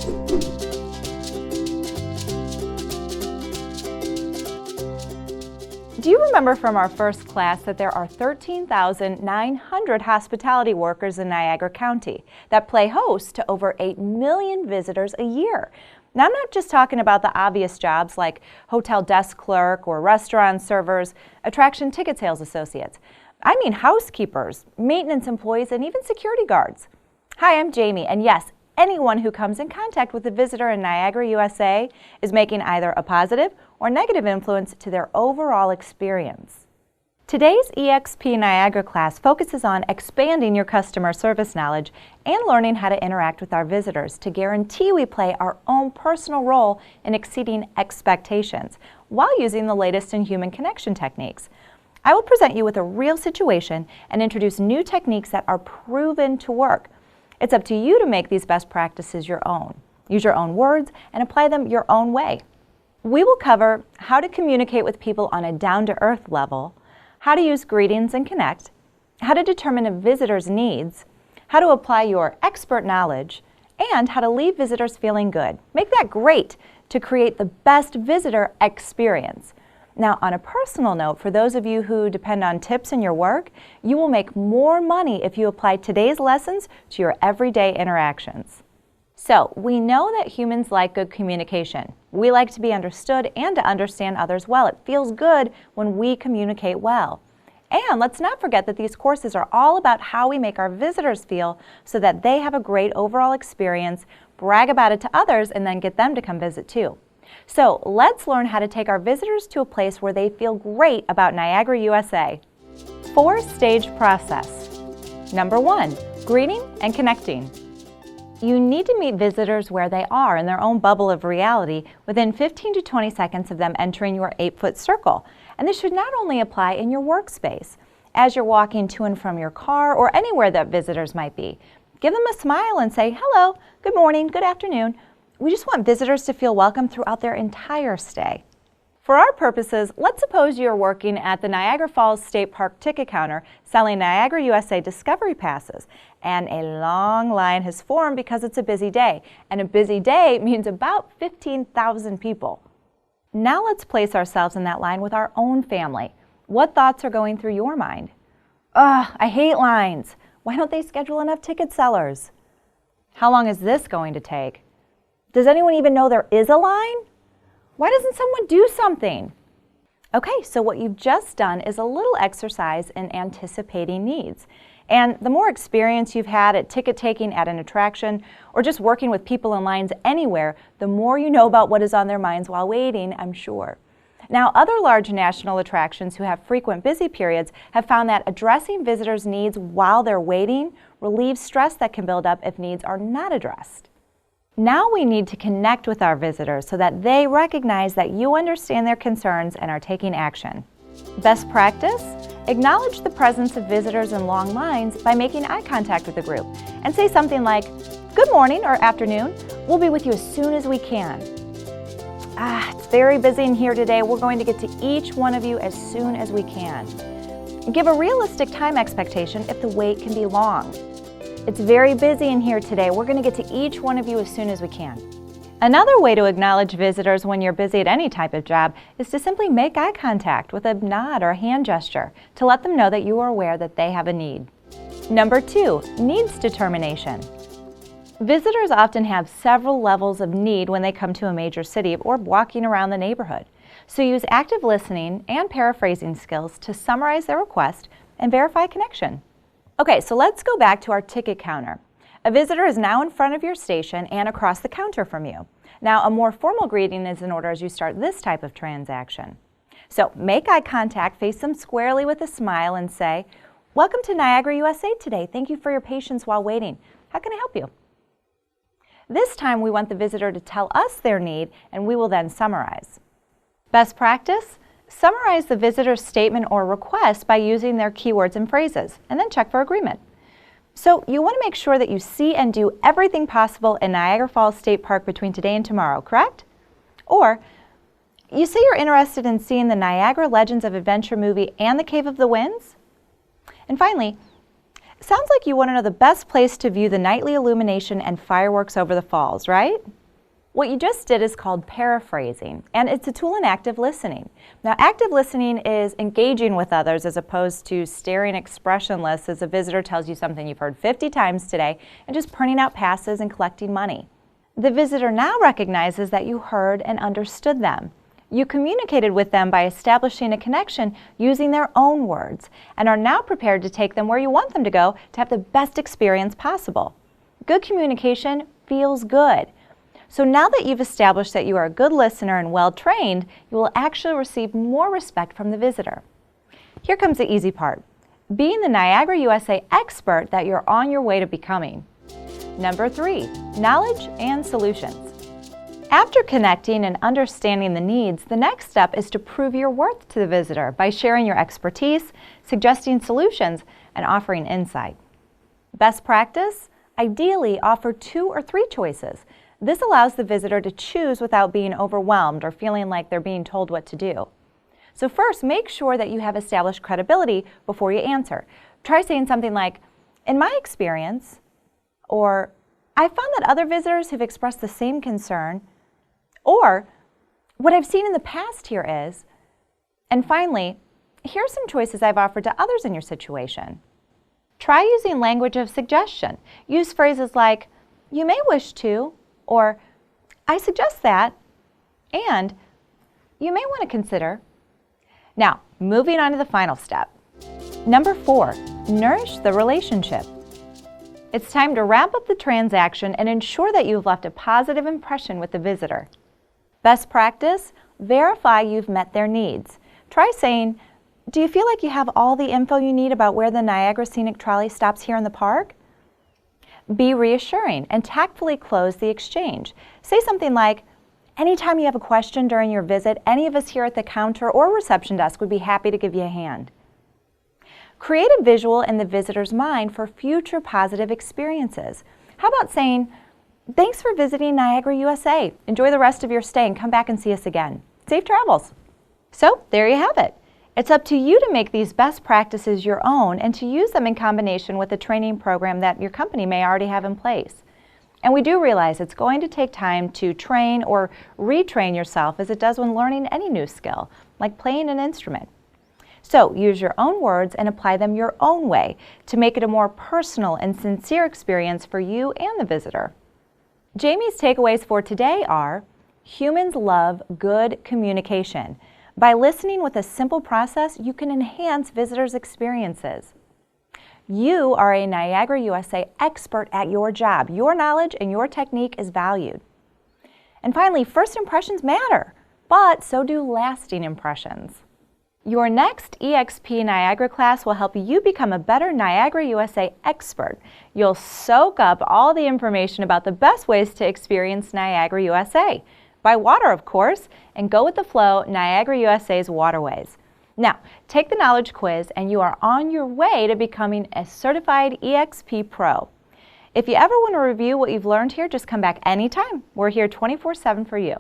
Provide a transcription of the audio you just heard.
Do you remember from our first class that there are 13,900 hospitality workers in Niagara County that play host to over 8 million visitors a year? Now, I'm not just talking about the obvious jobs like hotel desk clerk or restaurant servers, attraction ticket sales associates. I mean housekeepers, maintenance employees, and even security guards. Hi, I'm Jamie, and yes, anyone who comes in contact with a visitor in Niagara, USA is making either a positive or negative influence to their overall experience. Today's EXP Niagara class focuses on expanding your customer service knowledge and learning how to interact with our visitors to guarantee we play our own personal role in exceeding expectations while using the latest in human connection techniques. I will present you with a real situation and introduce new techniques that are proven to work. It's up to you to make these best practices your own. Use your own words and apply them your own way. We will cover how to communicate with people on a down-to-earth level, how to use greetings and connect, how to determine a visitor's needs, how to apply your expert knowledge, and how to leave visitors feeling good. Make that great to create the best visitor experience. Now, on a personal note, for those of you who depend on tips in your work, you will make more money if you apply today's lessons to your everyday interactions. So, we know that humans like good communication. We like to be understood and to understand others well. It feels good when we communicate well. And let's not forget that these courses are all about how we make our visitors feel so that they have a great overall experience, brag about it to others, and then get them to come visit too. So let's learn how to take our visitors to a place where they feel great about Niagara, USA. 4-stage process. Number 1, greeting and connecting. You need to meet visitors where they are in their own bubble of reality within 15 to 20 seconds of them entering your 8-foot circle. And this should not only apply in your workspace. As you're walking to and from your car or anywhere that visitors might be, give them a smile and say, hello, good morning, good afternoon. We just want visitors to feel welcome throughout their entire stay. For our purposes, let's suppose you're working at the Niagara Falls State Park ticket counter selling Niagara USA Discovery Passes, and a long line has formed because it's a busy day, and a busy day means about 15,000 people. Now let's place ourselves in that line with our own family. What thoughts are going through your mind? Ugh, I hate lines. Why don't they schedule enough ticket sellers? How long is this going to take? Does anyone even know there is a line? Why doesn't someone do something? Okay, so what you've just done is a little exercise in anticipating needs. And the more experience you've had at ticket taking at an attraction or just working with people in lines anywhere, the more you know about what is on their minds while waiting, I'm sure. Now, other large national attractions who have frequent busy periods have found that addressing visitors' needs while they're waiting relieves stress that can build up if needs are not addressed. Now we need to connect with our visitors so that they recognize that you understand their concerns and are taking action. Best practice? Acknowledge the presence of visitors in long lines by making eye contact with the group and say something like, good morning or afternoon, we'll be with you as soon as we can. It's very busy in here today. We're going to get to each one of you as soon as we can. Give a realistic time expectation if the wait can be long. It's very busy in here today. We're going to get to each one of you as soon as we can. Another way to acknowledge visitors when you're busy at any type of job is to simply make eye contact with a nod or a hand gesture to let them know that you are aware that they have a need. Number 2, needs determination. Visitors often have several levels of need when they come to a major city or walking around the neighborhood. So use active listening and paraphrasing skills to summarize their request and verify connection. Okay, so let's go back to our ticket counter. A visitor is now in front of your station and across the counter from you. Now, a more formal greeting is in order as you start this type of transaction. So make eye contact, face them squarely with a smile and say, welcome to Niagara, USA today. Thank you for your patience while waiting. How can I help you? This time we want the visitor to tell us their need and we will then summarize. Best practice? Summarize the visitor's statement or request by using their keywords and phrases, and then check for agreement. So you want to make sure that you see and do everything possible in Niagara Falls State Park between today and tomorrow, correct? Or, you say you're interested in seeing the Niagara Legends of Adventure movie and the Cave of the Winds? And finally, Sounds like you want to know the best place to view the nightly illumination and fireworks over the falls, right? What you just did is called paraphrasing, and it's a tool in active listening. Now, active listening is engaging with others as opposed to staring expressionless as a visitor tells you something you've heard 50 times today and just printing out passes and collecting money. The visitor now recognizes that you heard and understood them. You communicated with them by establishing a connection using their own words and are now prepared to take them where you want them to go to have the best experience possible. Good communication feels good. So now that you've established that you are a good listener and well-trained, you will actually receive more respect from the visitor. Here comes the easy part. Being the Niagara USA expert that you're on your way to becoming. Number 3, knowledge and solutions. After connecting and understanding the needs, the next step is to prove your worth to the visitor by sharing your expertise, suggesting solutions, and offering insight. Best practice? Ideally, offer 2 or 3 choices. This allows the visitor to choose without being overwhelmed or feeling like they're being told what to do. So first, make sure that you have established credibility before you answer. Try saying something like, "In my experience," or "I found that other visitors have expressed the same concern," or "What I've seen in the past here is," and finally, "Here are some choices I've offered to others in your situation." Try using language of suggestion. Use phrases like, "You may wish to," or "I suggest that," and "You may want to consider." Now, moving on to the final step. Number 4, nourish the relationship. It's time to wrap up the transaction and ensure that you've left a positive impression with the visitor. Best practice, verify you've met their needs. Try saying, "Do you feel like you have all the info you need about where the Niagara Scenic Trolley stops here in the park?" Be reassuring and tactfully close the exchange. Say something like, "Anytime you have a question during your visit, any of us here at the counter or reception desk would be happy to give you a hand." Create a visual in the visitor's mind for future positive experiences. How about saying, "Thanks for visiting Niagara, USA. Enjoy the rest of your stay and come back and see us again. Safe travels." So there you have it. It's up to you to make these best practices your own and to use them in combination with a training program that your company may already have in place. And we do realize it's going to take time to train or retrain yourself as it does when learning any new skill, like playing an instrument. So use your own words and apply them your own way to make it a more personal and sincere experience for you and the visitor. Jamie's takeaways for today are: humans love good communication. By listening with a simple process, you can enhance visitors' experiences. You are a Niagara USA expert at your job. Your knowledge and your technique is valued. And finally, first impressions matter, but so do lasting impressions. Your next EXP Niagara class will help you become a better Niagara USA expert. You'll soak up all the information about the best ways to experience Niagara USA. By water, of course, and go with the flow, Niagara USA's waterways. Now, take the knowledge quiz and you are on your way to becoming a certified EXP Pro. If you ever want to review what you've learned here, just come back anytime. We're here 24/7 for you.